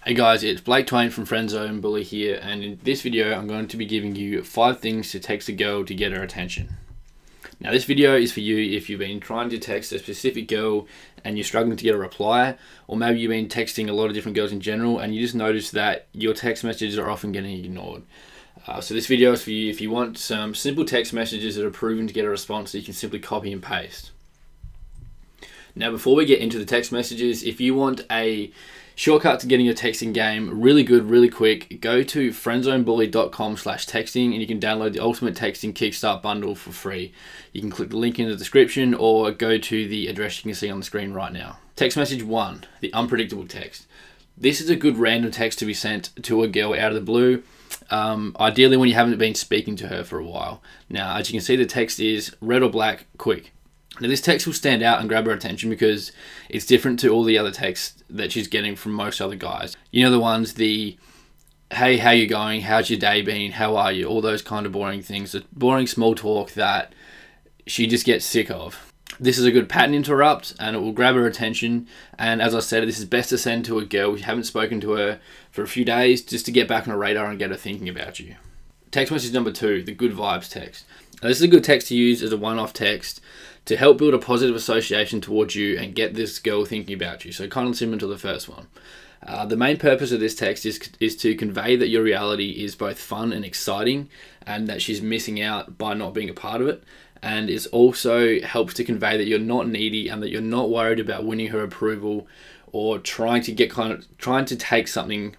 Hey guys, it's Blake Twain from Friendzone Bully here, and in this video I'm going to be giving you 5 things to text a girl to get her attention. Now this video is for you if you've been trying to text a specific girl and you're struggling to get a reply, or maybe you've been texting a lot of different girls in general and you just notice that your text messages are often getting ignored. So this video is for you if you want some simple text messages that are proven to get a response that you can simply copy and paste. Now before we get into the text messages, if you want a shortcut to getting your texting game really good, really quick, go to friendzonebully.com/texting and you can download the Ultimate Texting Kickstart Bundle for free. You can click the link in the description or go to the address you can see on the screen right now. Text message 1, the unpredictable text. This is a good random text to be sent to a girl out of the blue, ideally when you haven't been speaking to her for a while. Now, as you can see, the text is red or black, quick. Now this text will stand out and grab her attention because it's different to all the other texts that she's getting from most other guys. You know, the ones, the hey, how you going, how's your day been, how are you, all those kind of boring things, the boring small talk that she just gets sick of. This is a good pattern interrupt and it will grab her attention, and as I said, this is best to send to a girl if you haven't spoken to her for a few days, just to get back on her radar and get her thinking about you. Text message number 2, the good vibes text. Now, this is a good text to use as a one-off text to help build a positive association towards you and get this girl thinking about you. So kind of similar to the first one. The main purpose of this text is to convey that your reality is both fun and exciting and that she's missing out by not being a part of it. And it also helps to convey that you're not needy and that you're not worried about winning her approval or trying to take something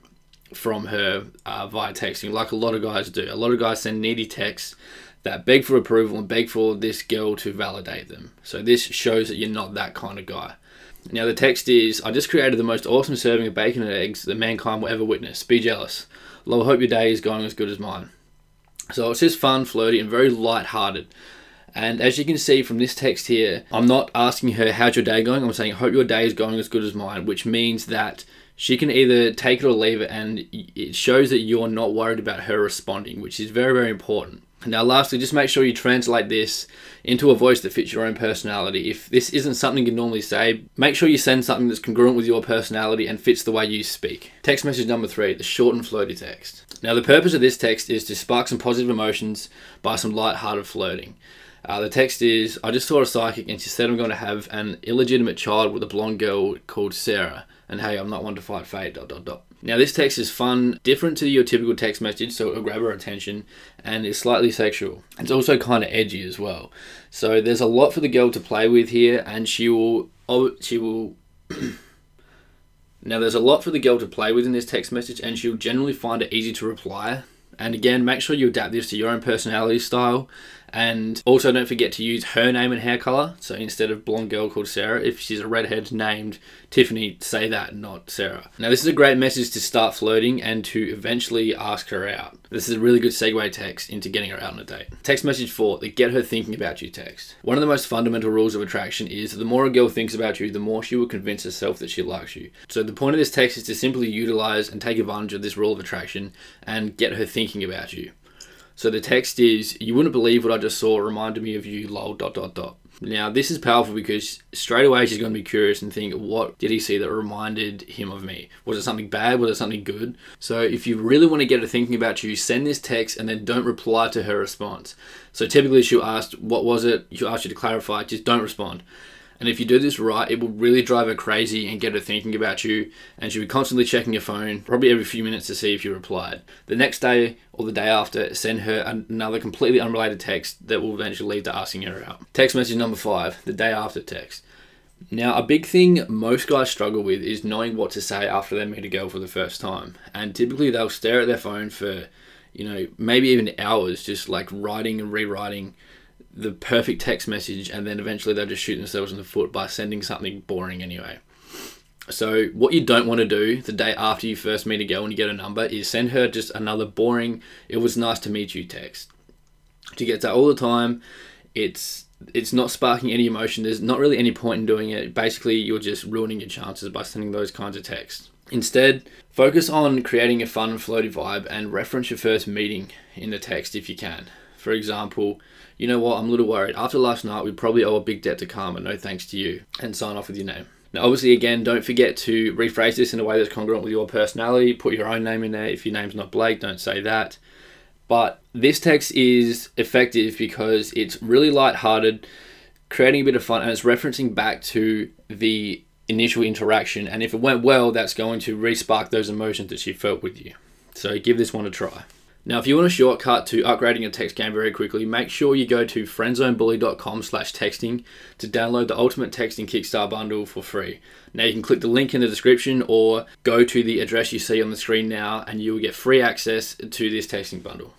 from her via texting, like a lot of guys do. A lot of guys send needy texts that beg for approval and beg for this girl to validate them. So this shows that you're not that kind of guy. Now the text is, I just created the most awesome serving of bacon and eggs that mankind will ever witness. Be jealous. Lol, hope your day is going as good as mine. So it's just fun, flirty, and very light-hearted. And as you can see from this text here, I'm not asking her, how's your day going? I'm saying, hope your day is going as good as mine, which means that she can either take it or leave it, and it shows that you're not worried about her responding, which is very, very important. Now lastly, just make sure you translate this into a voice that fits your own personality. If this isn't something you normally say, make sure you send something that's congruent with your personality and fits the way you speak. Text message number 3, the short and flirty text. Now the purpose of this text is to spark some positive emotions by some light-hearted flirting. The text is, I just saw a psychic and she said I'm going to have an illegitimate child with a blonde girl called Sarah. And hey, I'm not one to fight fate, ... Now this text is fun, different to your typical text message, so it'll grab her attention, and it's slightly sexual. It's also kind of edgy as well. So there's a lot for the girl to play with here, and now there's a lot for the girl to play with in this text message, and she'll generally find it easy to reply. And again, make sure you adapt this to your own personality style. And also don't forget to use her name and hair color. So instead of blonde girl called Sarah, if she's a redhead named Tiffany, say that, not Sarah. Now this is a great message to start flirting and to eventually ask her out. This is a really good segue text into getting her out on a date. Text message 4, the get her thinking about you text. One of the most fundamental rules of attraction is that the more a girl thinks about you, the more she will convince herself that she likes you. So the point of this text is to simply utilize and take advantage of this rule of attraction and get her thinking about you. So the text is, you wouldn't believe what I just saw, reminded me of you, lol, ... Now this is powerful because straight away she's going to be curious and think, what did he see that reminded him of me? Was it something bad? Was it something good? So if you really want to get her thinking about you, send this text and then don't reply to her response. So typically she'll ask, what was it? She'll ask you to clarify, just don't respond. And if you do this right, it will really drive her crazy and get her thinking about you, and she'll be constantly checking your phone, probably every few minutes to see if you replied. The next day or the day after, send her another completely unrelated text that will eventually lead to asking her out. Text message number 5, the day after text. Now, a big thing most guys struggle with is knowing what to say after they meet a girl for the first time. And typically they'll stare at their phone for, maybe even hours, just like writing and rewriting the perfect text message, and then eventually they'll just shoot themselves in the foot by sending something boring anyway. So what you don't want to do the day after you first meet a girl and you get a number is send her just another boring, it was nice to meet you text. She gets that all the time. It's not sparking any emotion. There's not really any point in doing it. Basically, you're just ruining your chances by sending those kinds of texts. Instead, focus on creating a fun and floaty vibe and reference your first meeting in the text if you can. For example, you know what, I'm a little worried. After last night, we probably owe a big debt to karma, no thanks to you. And sign off with your name. Now, obviously, again, don't forget to rephrase this in a way that's congruent with your personality. Put your own name in there. If your name's not Blake, don't say that. But this text is effective because it's really lighthearted, creating a bit of fun, and it's referencing back to the initial interaction. And if it went well, that's going to re-spark those emotions that she felt with you. So give this one a try. Now, if you want a shortcut to upgrading your text game very quickly, make sure you go to friendzonebully.com/texting to download the Ultimate Texting Kickstart Bundle for free. Now, you can click the link in the description or go to the address you see on the screen now, and you will get free access to this texting bundle.